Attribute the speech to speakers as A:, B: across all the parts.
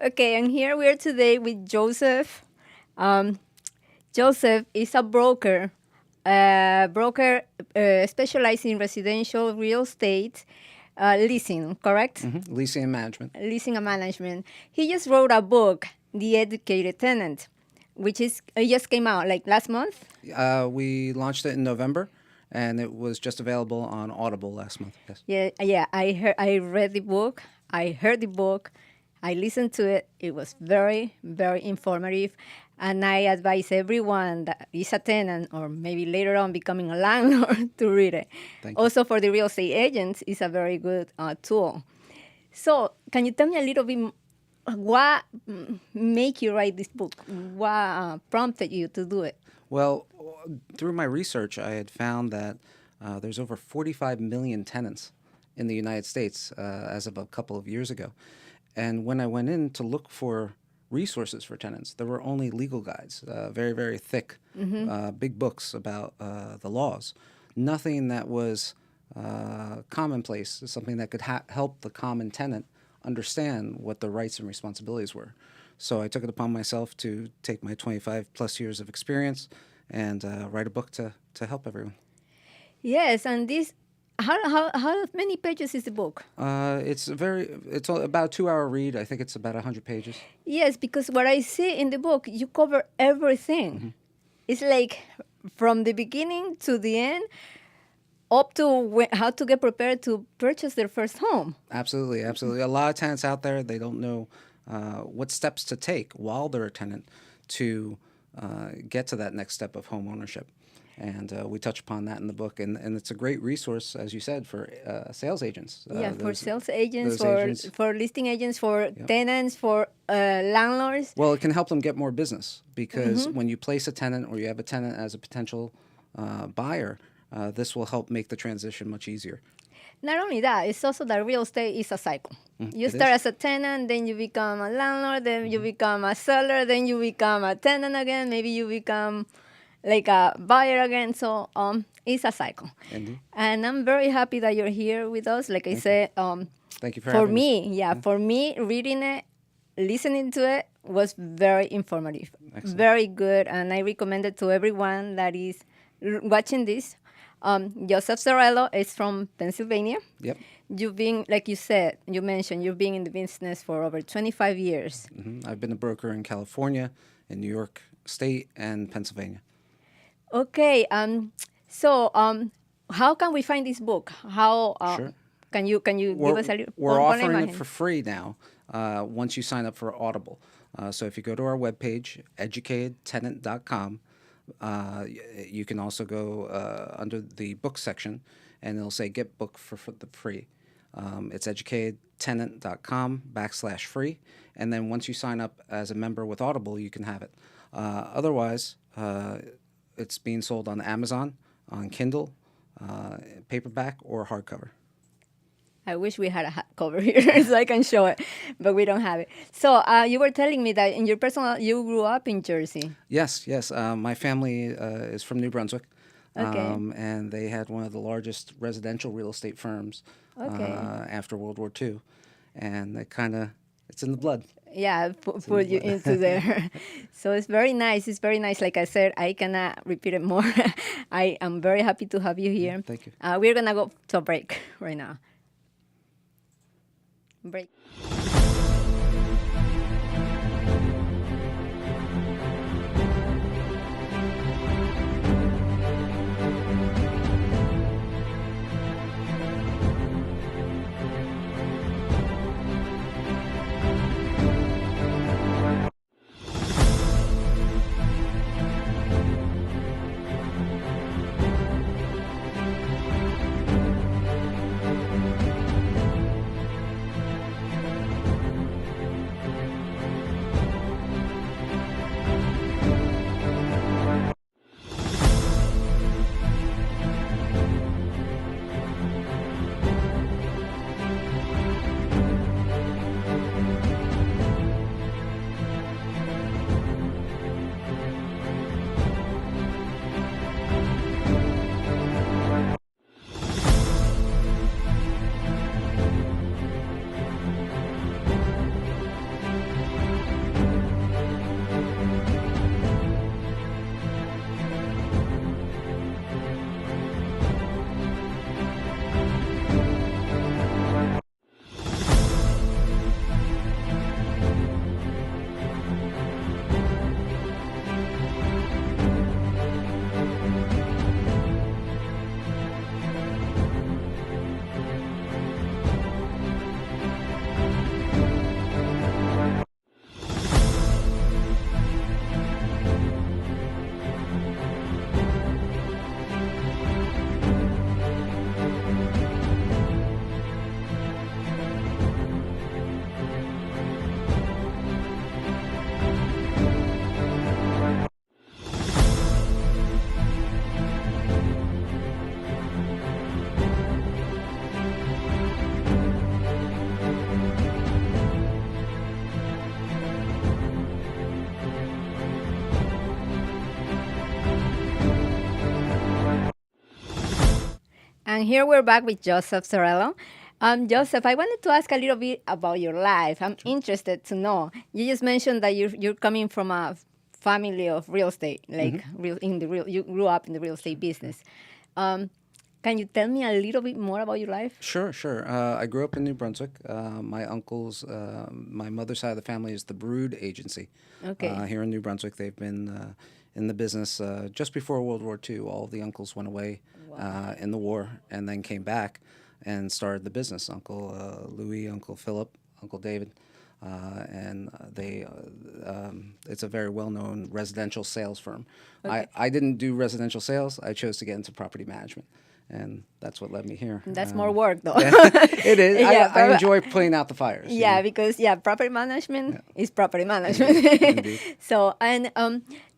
A: Okay, and here we are today with Joseph. Um, Joseph is a broker, specializing in residential real estate leasing, correct?
B: Leasing and management.
A: Leasing and management. He just wrote a book, The Educated Tenant, which is it just came out like last month.
B: We launched it in November, and it was just available on Audible last month. Yes.
A: Yeah. I read the book. I heard the book. I listened to it. It was very, very informative, and I advise everyone that is a tenant or maybe later on becoming a landlord to read it.
B: Thank you.
A: Also, for the real estate agents, it's a very good tool. So, can you tell me a little bit what make you write this book? What prompted you to do it?
B: Well, through my research, I had found that there's over 45 million tenants in the United States as of a couple of years ago. And when I went in to look for resources for tenants, there were only legal guides, very, very thick, big books about the laws. Nothing that was commonplace, something that could help the common tenant understand what their rights and responsibilities were. So I took it upon myself to take my 25 plus years of experience and write a book to help everyone.
A: Yes, and this how many pages is the book?
B: It's about a 2 hour read. I think it's about 100 pages.
A: Yes, because what I see in the book, you cover everything. It's like from the beginning to the end, up to how to get prepared to purchase their first home.
B: Absolutely, absolutely. A lot of tenants out there, they don't know what steps to take while they're a tenant to get to that next step of home ownership. And we touch upon that in the book. And it's a great resource, as you said, for sales agents.
A: For sales agents,
B: agents.
A: for listing agents, for tenants, for landlords.
B: Well, it can help them get more business because when you place a tenant or you have a tenant as a potential buyer, this will help make the transition much easier.
A: Not only that, it's also that real estate is a cycle. You start as a tenant, then you become a landlord, then you become a seller, then you become a tenant again, maybe you become like a buyer again. So it's a cycle.
B: Indeed.
A: And I'm very happy that you're here with us. Like I said,
B: Thank you for
A: for
B: having
A: me, for me, reading it, listening to it was very informative, very good, and I recommend it to everyone that is watching this. Joseph Sorello is from Pennsylvania.
B: Yep.
A: You've been, like you said, you mentioned, you've been in the business for over 25 years.
B: I've been a broker in California, in New York State, and Pennsylvania.
A: Okay. So how can we find this book? How
B: Sure.
A: Can you give us a little?
B: We're offering it for free now once you sign up for Audible. So if you go to our webpage, educatedtenant.com, you can also go under the book section, and it'll say get book for the free. It's educatedtenant.com/free. And then once you sign up as a member with Audible, you can have it. Otherwise, it's being sold on Amazon, on Kindle, paperback, or hardcover.
A: I wish we had a cover here so I can show it, but we don't have it. So you were telling me that in your personal, you grew up in Jersey.
B: Yes. My family is from New Brunswick.
A: Okay.
B: And they had one of the largest residential real estate firms after World War II. And it's in the blood.
A: Yeah, put you into there. So it's very nice. It's very nice. Like I said, I cannot repeat it more. I am very happy to have you here.
B: Thank you.
A: We're going to go to a break right now. Break. And here we're back with Joseph Sorello. Joseph, I wanted to ask a little bit about your life. I'm interested to know. You just mentioned that you're coming from a family of real estate, like you grew up in the real estate business. Um, can you tell me a little bit more about your life?
B: Sure, sure. I grew up in New Brunswick. My uncles, my mother's side of the family is the Brood Agency.
A: Okay.
B: Here in New Brunswick, they've been in the business just before World War II. All of the uncles went away in the war and then came back and started the business. Uncle Louis, Uncle Philip, Uncle David. It's a very well-known residential sales firm.
A: Okay.
B: I didn't do residential sales. I chose to get into property management, and that's what led me here.
A: That's more work, though.
B: It is.
A: Yeah,
B: I enjoy putting out the fires. you
A: Yeah,
B: know.
A: because property management is property management.
B: Indeed.
A: So, and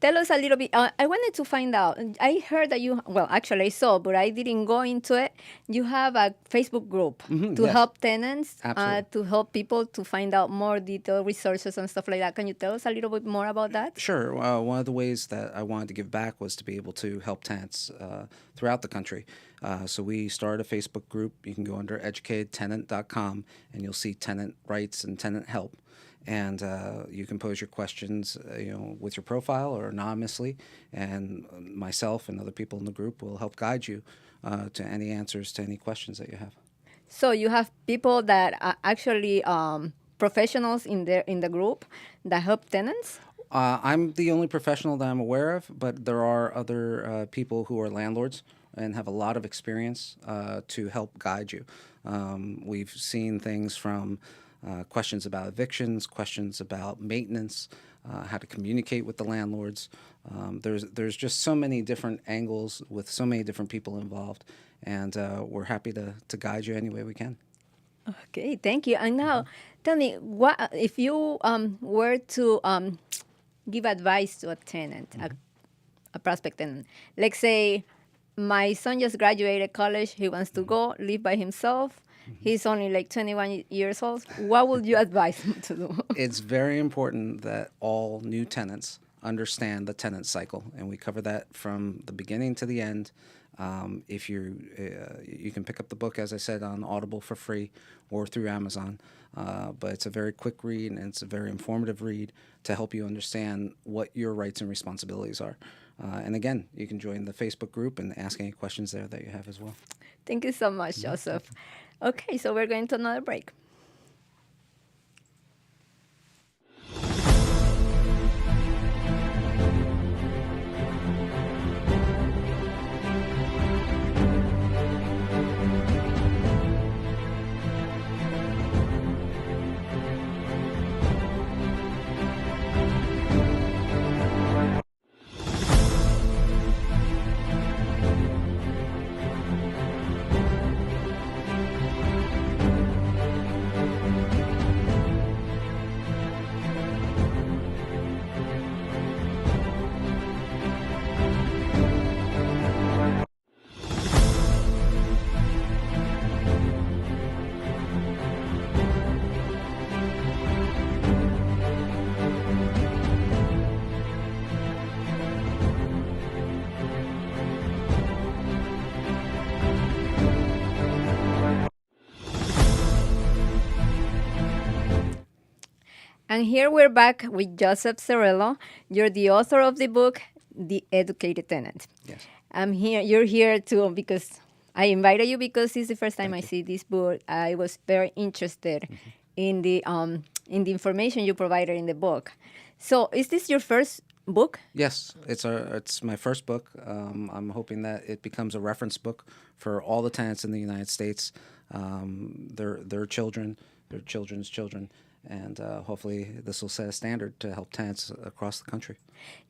A: tell us a little bit. I wanted to find out. I heard that actually I saw, but I didn't go into it. You have a Facebook group to
B: yes.
A: help tenants,
B: Absolutely.
A: to help people to find out more detailed resources and stuff like that. Can you tell us a little bit more about that?
B: Sure. One of the ways that I wanted to give back was to be able to help tenants throughout the country. So we started a Facebook group. You can go under educatedtenant.com and you'll see tenant rights and tenant help. And you can pose your questions, with your profile or anonymously. And myself and other people in the group will help guide you to any answers to any questions that you have.
A: So you have people that are actually professionals in the group that help tenants.
B: I'm the only professional that I'm aware of, but there are other people who are landlords and have a lot of experience to help guide you. We've seen things from questions about evictions, questions about maintenance, how to communicate with the landlords. There's just so many different angles with so many different people involved, and we're happy to guide you any way we can.
A: Okay, thank you. And now, tell me, what if you were to give advice to a tenant, a prospect tenant? Like, say, my son just graduated college. He wants to go live by himself. He's only like 21 years old. What would you advise him to do?
B: It's very important that all new tenants understand the tenant cycle, and we cover that from the beginning to the end. If you can pick up the book, as I said, on Audible for free or through Amazon, but it's a very quick read and it's a very informative read to help you understand what your rights and responsibilities are. And again, you can join the Facebook group and ask any questions there that you have as well.
A: Thank you so much, Joseph. Okay, so we're going to another break. And here we're back with Joseph Sorello. You're the author of the book, The Educated Tenant.
B: Yes.
A: I'm here. You're here too because I invited you because it's the first time I see this book. I was very interested in the information you provided in the book. So, is this your first book?
B: Yes, it's my first book. I'm hoping that it becomes a reference book for all the tenants in the United States, their children, their children's children, and hopefully this will set a standard to help tenants across the country.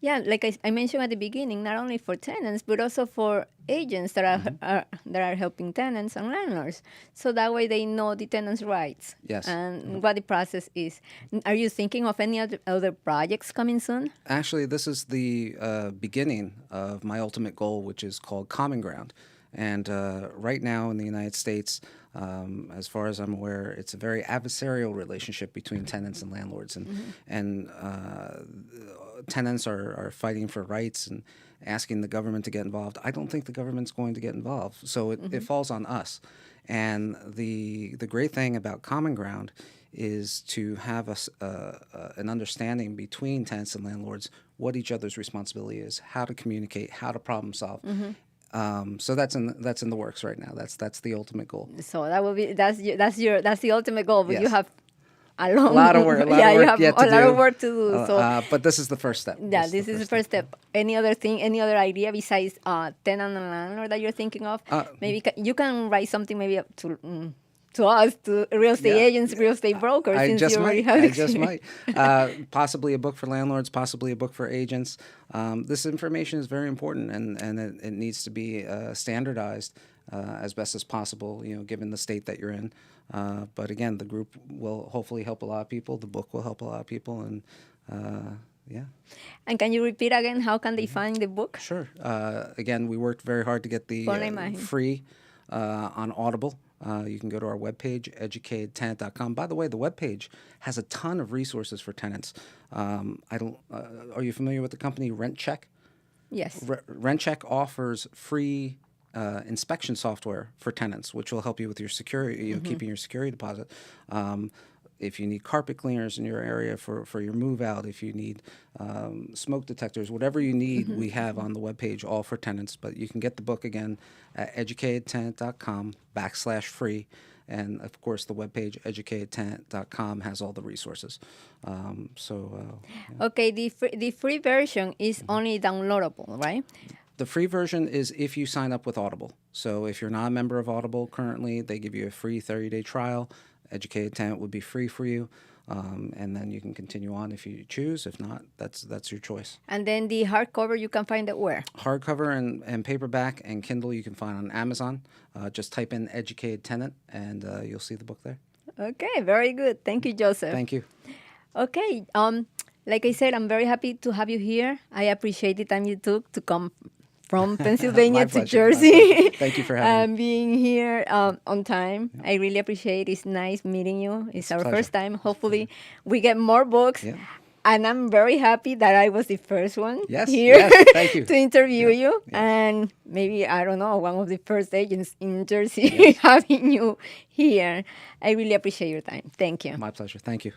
A: Yeah, like I mentioned at the beginning, not only for tenants but also for agents that are helping tenants and landlords, so that way they know the tenants' rights.
B: Yes.
A: And what the process is. Are you thinking of any other projects coming soon?
B: Actually, this is the beginning of my ultimate goal, which is called Common Ground. And right now in the United States, as far as I'm aware, it's a very adversarial relationship between tenants and landlords. And tenants are fighting for rights and asking the government to get involved, I don't think the government's going to get involved. So it falls on us. And the great thing about Common Ground is to have an understanding between tenants and landlords what each other's responsibility is, how to communicate, how to problem solve. So that's in the works right now. That's the ultimate goal.
A: So that will be that's the ultimate goal. But
B: Yes.
A: you have a
B: lot of work.
A: yeah, you have
B: yet
A: a
B: to
A: lot
B: do.
A: of work to do. So
B: But this is the first step.
A: yeah, this is the first step. Any other thing? Any other idea besides tenant and landlord that you're thinking of? Maybe you can write something maybe up to us, to real estate agents, real estate brokers.
B: I
A: Since
B: just
A: you already
B: might.
A: have
B: I just
A: experience.
B: might. Possibly a book for landlords. Possibly a book for agents. This information is very important, and it needs to be standardized as best as possible. Given the state that you're in. But again, the group will hopefully help a lot of people. The book will help a lot of people, and yeah.
A: And can you repeat again? How can they find the book?
B: Sure. Again, we worked very hard to get the free on Audible. You can go to our webpage, educatedtenant.com. By the way, the webpage has a ton of resources for tenants. Are you familiar with the company RentCheck?
A: Yes.
B: RentCheck offers free inspection software for tenants, which will help you with your security, keeping your security deposit. If you need carpet cleaners in your area for your move out, if you need smoke detectors, whatever you need, we have on the webpage, all for tenants. But you can get the book again at educatedtenant.com/free. And of course, the webpage educatedtenant.com has all the resources.
A: Okay, the free version is only downloadable, right?
B: The free version is if you sign up with Audible. So if you're not a member of Audible currently, they give you a free 30-day trial. Educated Tenant would be free for you, and then you can continue on if you choose. If not, that's your choice.
A: And then the hardcover, you can find it where?
B: Hardcover and paperback and Kindle you can find on Amazon. Just type in Educated Tenant, and you'll see the book there.
A: Okay, very good. Thank you, Joseph.
B: Thank you.
A: Okay, like I said, I'm very happy to have you here. I appreciate the time you took to come from Pennsylvania
B: My
A: to
B: pleasure, my
A: Jersey.
B: pleasure. Thank you for having me.
A: And being here on time. I really appreciate it. It's nice meeting you. It's our
B: pleasure.
A: first time. Hopefully, we get more books.
B: Yeah.
A: And I'm very happy that I was the first one
B: Yes,
A: here
B: yes, thank you.
A: to interview you.
B: yes.
A: And maybe, I don't know, one of the first agents in Jersey having you here. I really appreciate your time. Thank you.
B: My pleasure. Thank you.